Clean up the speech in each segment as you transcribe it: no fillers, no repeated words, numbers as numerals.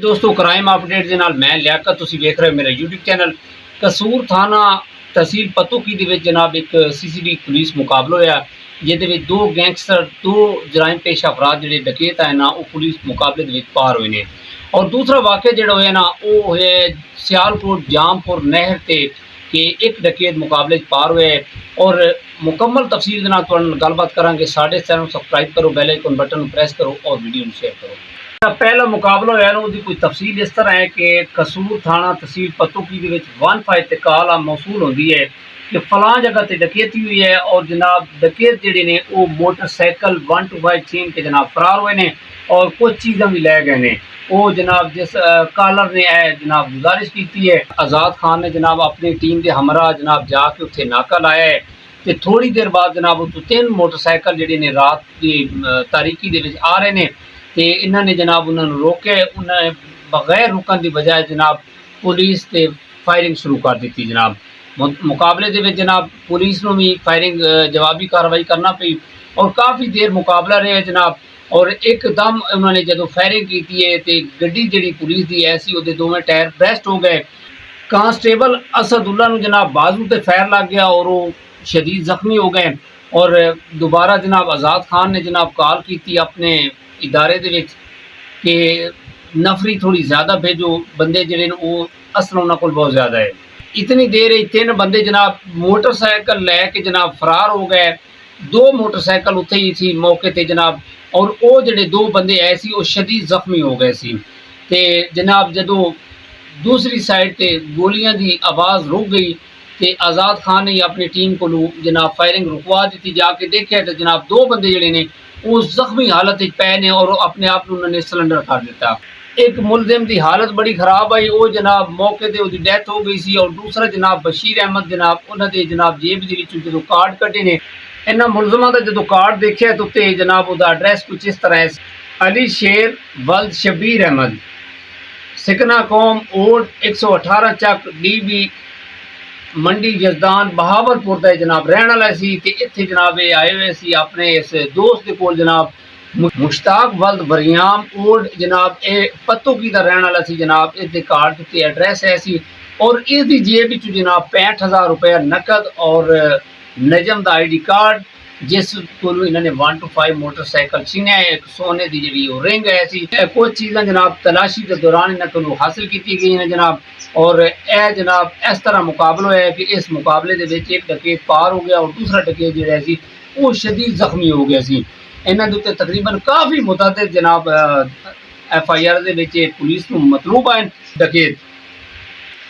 दोस्तों crime update ਦੇ ਨਾਲ ਮੈਂ ਲਿਆਕਤ ਤੁਸੀਂ ਵੇਖ ਰਹੇ ਹੋ ਮੇਰਾ YouTube ਚੈਨਲ। ਕਸੂਰ ਥਾਣਾ ਤਹਿਸੀਲ ਪੱਤੋਕੀ ਦੇ ਵਿੱਚ ਜਨਾਬ ਇੱਕ ਸੀਸੀਡੀ ਪੁਲਿਸ ਮੁਕਾਬਲਾ ਹੋਇਆ ਜਿਹਦੇ ਵਿੱਚ ਦੋ ਗੈਂਗਸਟਰ ਦੋ ਜਰਾਇਮ ਪੇਸ਼ ਅਫਰਾਦ ਜਿਹੜੇ ਡਕੈਤ ਹੈ ਨਾ ਉਹ ਪੁਲਿਸ ਮੁਕਾਬਲੇ ਦੇ ਵਿੱਚ ਪਾਰ ਹੋਏ ਨੇ। और दूसरा वाक़या ਜਿਹੜਾ ਹੋਇਆ ਨਾ ਉਹ ਹੈ ਸਿਆਲਕੋਟ ਜਾਮਪੁਰ ਨਹਿਰ ਤੇ कि एक डकैत मुकाबले पार हुए और मुकम्मल तफसील के नाल तुहाडे नाल गलबात करांगे। साडे चैनल सबसक्राइब करो, बैल आइकन बटन प्रेस करो और वीडियो को शेयर करो। पहला मुकाबला होया ना उसकी कोई तफसील इस तरह है कि कसूर थाना तहसील पत्तोकी दे विच 15 ते कॉल मौसूल होंदी है कि फलां जगह ते डकैती हुई है और जनाब डकैत जिहड़े ने वो मोटरसाइकिल 125 छीन के जनाब फरार हुए ने और कुछ चीज़ां भी लै गए ने। वो जनाब जिस कॉलर ने जनाब गुजारिश की है आज़ाद खान ने जनाब अपनी टीम के हमरा जनाब जाके उत्थे नाका लाया है तो थोड़ी देर बाद जनाब उत्थों 3 मोटरसाइकिल जिहड़े ने रात की तारीकी दे विच आ रहे ने ते इन्हां ने जनाब उन्होंने रोके। उन्हें बगैर रुकन की बजाय जनाब पुलिस ते फायरिंग शुरू कर दी। जनाब मुकाबले दे विच जनाब पुलिस नूं भी फायरिंग जवाबी कार्रवाई करना पई और काफ़ी देर मुकाबला रहा जनाब। और एकदम उन्होंने जो फायरिंग की है तो गड्डी जी पुलिस की ऐसी वो दोवें टायर ब्रेस्ट हो गए। कांस्टेबल असदुल्ला नूं जनाब बाजू ते फायर लग गया और वो शदीद जख्मी हो गए। और दोबारा जनाब आज़ाद खान ने जनाब कॉल की अपने इदारे दे विच कि नफरी थोड़ी ज़्यादा भेजो, बंदे जिहड़े वो असल उन्हां कोल बहुत ज़्यादा है। इतनी देर 3 बंदे जनाब मोटरसाइकिल लैके जनाब फरार हो गए। 2 मोटरसाइकिल उत्थे ही सी मौके ते जनाब और वो जिहड़े 2 बंदे आए सी वो शदीद जख्मी हो गए सी। ते जनाब जदों दूसरी साइड ते गोलियां दी आवाज़ रुक गई तो आज़ाद खान ने अपनी टीम को जनाब फायरिंग रुकवा दी। जाके देखा तो जनाब 2 बंदे जिहड़े ने वो जख्मी हालत पे ने और अपने आप उन्होंने सिलेंडर कर दिता। एक मुलजिम की हालत बड़ी खराब आई, वो जनाब मौके पर उसकी डेथ हो गई सी। और दूसरा जनाब बशीर अहमद जनाब उन्होंने जनाब जेब के जो कार्ड कटे ने इन्होंने मुलजमान का जो कार्ड देखा तो उत्ते जनाब उसका एड्रैस कुछ इस तरह है अली शेर वल्द शबीर अहमद सिकना कौम ओड 118 चक DB मंडी जसदान बहावलपुर का जनाब रहने वाला सी। ते इत्थे जनाब ये आए हुए सी अपने इस दोस्त के कोल जनाब मुश्ताक वल्द वरियाम ओड जनाब ये पत्तोकी का रहने वाला सी। जनाब इसके कार्ड उत्ते एड्रैस है सी और इसकी जेब जनाब 65,000 रुपया नकद और नजम का ID कार्ड जिस को इन्होंने 125 मोटरसाइकिल छीने एक सोने की जी रिंग है सी। कुछ चीज़ा जनाब तलाशी के दौरान इन्होंने हासिल की गई हैं जनाब। और यह जनाब इस तरह मुकाबला है कि इस मुकाबले के एक डकैत पार हो गया और दूसरा डकैत जो है वो शदीद जख्मी हो गया सी। इन्हों के उत्ते तकरीबन काफ़ी मुतअद्दिद जनाब FIR के पुलिस को मतलूब है डकैत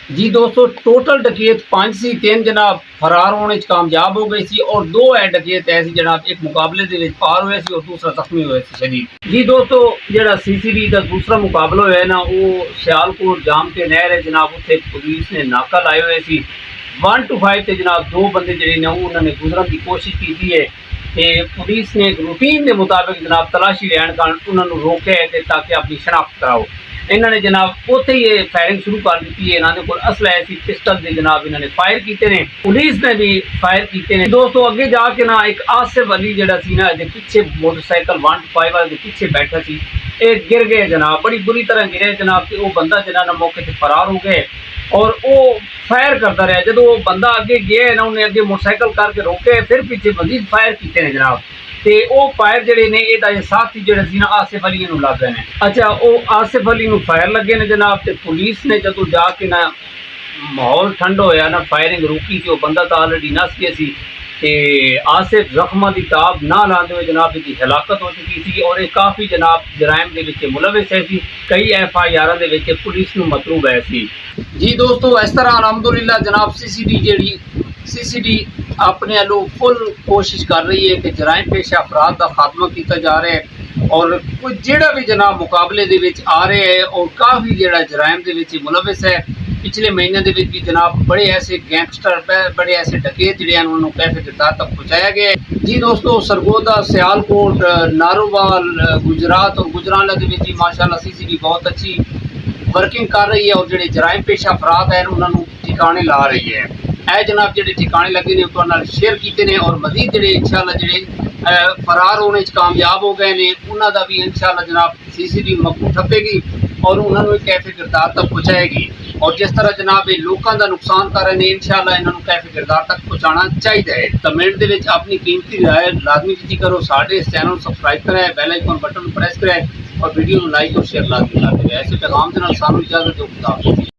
जी। दोस्तों टोटल डकैत 5 सी, 3 जनाब फरार होने कामयाब हो गई सी और 2 है डकैत ऐसी जनाब एक मुकाबले के पार हुए सी और दूसरा जख्मी हुए सी शदीद जी। दोस्तों जो CCD का दूसरा मुकाबला है ना वो सियालकोट जाम के नहर है जनाब उत्थे पुलिस ने नाका लाए हुए सी 125 ते जनाब 2 बंदे जिहड़े ने उन्होंने गुजरन की कोशिश की है। तो पुलिस ने रूटीन के मुताबिक जनाब तलाशी लैन कारण उन्होंने रोके है ताकि अपनी शनाख्त कराओ। इन्होंने जनाब उत्थे ही फायरिंग शुरू कर दी है। इन्होंने को असला ऐसी पिस्टल के जनाब इन्होंने फायर किए हैं, पुलिस ने भी फायर किए हैं। दोस्तों अगे जाके ना एक आसिफ अली जरा सी ना पिछे मोटरसाइकिल 125 वाले पिछे बैठा सी एक गिर गए जनाब, बड़ी बुरी तरह गिरे जनाब। तो वो बंदा जना ना मौके से फरार हो गए और वो फायर करता रहा। जो वो बंदा अगे गया ना उन्हें अगे मोटरसाइकिल करके रोके फिर पीछे मजीद फायर किए हैं जनाब। तो वो फायर जोड़े ने ये साथी जोड़े सी ना आसिफ अली लग गए हैं। अच्छा वो आसिफ अली फायर लगे ने जनाब। तो पुलिस ने जो जाके ना माहौल ठंड होया ना फायरिंग रोकी तो बंदा तो ऑलरेडी नस गया सी। ते आसिफ जख्मा की ताब ना लाते हुए जनाब इसकी हलाकत हो चुकी थी और ये काफ़ी जनाब जराइम के मुलविस है सी। कई FIR के पुलिस को मतलूब है सी जी। दोस्तों इस तरह अलहमदुलिल्लाह जनाब CCD अपने वालों फुल कोशिश कर रही है कि जराइम पेश अफराद का खात्मा किया जा रहा है और कोई जोड़ा भी जनाब मुकाबले के आ रहे हैं और काफ़ी जोड़ा जराइम के मुलविस है। पिछले महीने के भी जनाब बड़े ऐसे गैंगस्टर बड़े ऐसे डकैत जोड़े उन्होंने कैफे के तहत तक पहुँचाया गया है जी। दोस्तों सरगोदा सियालकोट नारोवाल गुजरात और गुजराला के माशाल्लाह CCD बहुत अच्छी वर्किंग कर रही है और जो जराइम पेश अफराद हैं उन्होंने ठिकाने ला रही है। ए जनाब जो ठिकाने लगे ने तो शेयर किए हैं और मजीद जो इंशाल्लाह जो फरार होने कामयाब हो गए हैं उन्होंने भी इंशाल्लाह जनाब CCD मकू ठपेगी ਔਰ ਉਹਨਾਂ ਨੂੰ ਇਹ ਕੈਫੇ ਕਿਰਦਾਰ ਤੱਕ ਪਹੁੰਚਾਏਗੀ। ਔਰ ਜਿਸ ਤਰ੍ਹਾਂ ਜਨਾਬ ਇਹ ਲੋਕਾਂ ਦਾ ਨੁਕਸਾਨ ਕਰ ਰਹੇ ਨੇ, ਇਨਸ਼ਾਅੱਲਾ ਇਹਨਾਂ ਨੂੰ ਕੈਫੇ ਕਿਰਦਾਰ ਤੱਕ ਪਹੁੰਚਾਉਣਾ ਚਾਹੀਦਾ ਹੈ। ਕਮੈਂਟ ਦੇ ਵਿੱਚ ਆਪਣੀ ਕੀਮਤੀ ਰਾਏ ਲਾਜ਼ਮੀ ਦਿੱਤੀ ਕਰੋ। ਸਾਡੇ ਇਸ ਚੈਨਲ ਨੂੰ ਸਬਸਕ੍ਰਾਈਬ ਕरें, बेल आइकन बटन प्रेस करें और वीडियो को लाइक और शेयर लाजमी करते हैं। ऐसे पैगाम के साथ सानू इजाजत दो। खुदा हाफिज़।